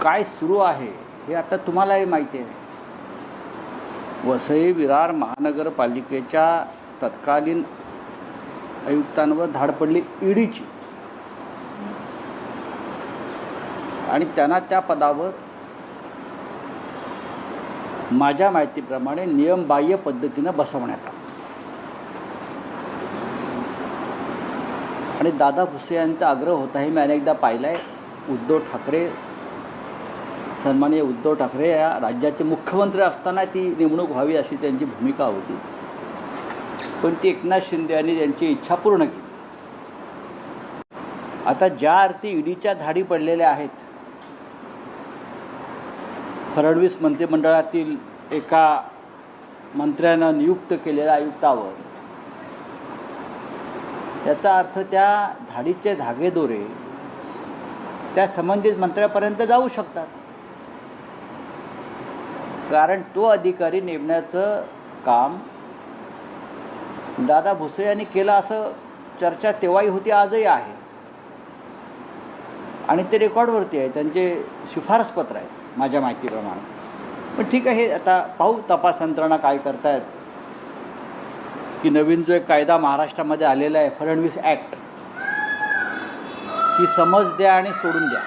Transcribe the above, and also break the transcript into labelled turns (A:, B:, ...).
A: काय सुरू आहे हे आता तुम्हालाही माहिती आहे. वसई विरार महानगरपालिकेच्या तत्कालीन आयुक्तांवर धाड पडली ईडीची आणि त्यांना त्या पदावर माझ्या माहितीप्रमाणे नियमबाह्य पद्धतीनं बसवण्यात आलं. आणि दादा भुसे यांचा आग्रह होता हे मी अनेकदा पाहिला आहे. उद्धव ठाकरे, सन्माननीय उद्धव ठाकरे या राज्याचे मुख्यमंत्री असताना ती नेमणूक व्हावी अशी त्यांची भूमिका होती, पण ती एकनाथ शिंदे यांनी त्यांची इच्छा पूर्ण केली. आता ज्या अर्थी ईडीच्या धाडी पडलेल्या आहेत, फडणवीस मंत्रिमंडळातील एका मंत्र्यानं नियुक्त केलेल्या आयुक्तावर, याचा अर्थ त्या धाडीचे धागेदोरे त्या संबंधित मंत्र्यापर्यंत जाऊ शकतात. कारण तो अधिकारी नेमण्याचं काम दादा भुसे यांनी केलं असं चर्चा तेव्हाही होती, आजही आहे. आणि ते रेकॉर्डवरती आहे, त्यांचे शिफारसपत्र आहेत माझ्या माहितीप्रमाणे. पण ठीक आहे, आता पाहू तपास यंत्रणा काय करतायत. की नवीन जो एक कायदा महाराष्ट्रामध्ये आलेला आहे, फडणवीस ॲक्ट, की समज द्या आणि सोडून द्या.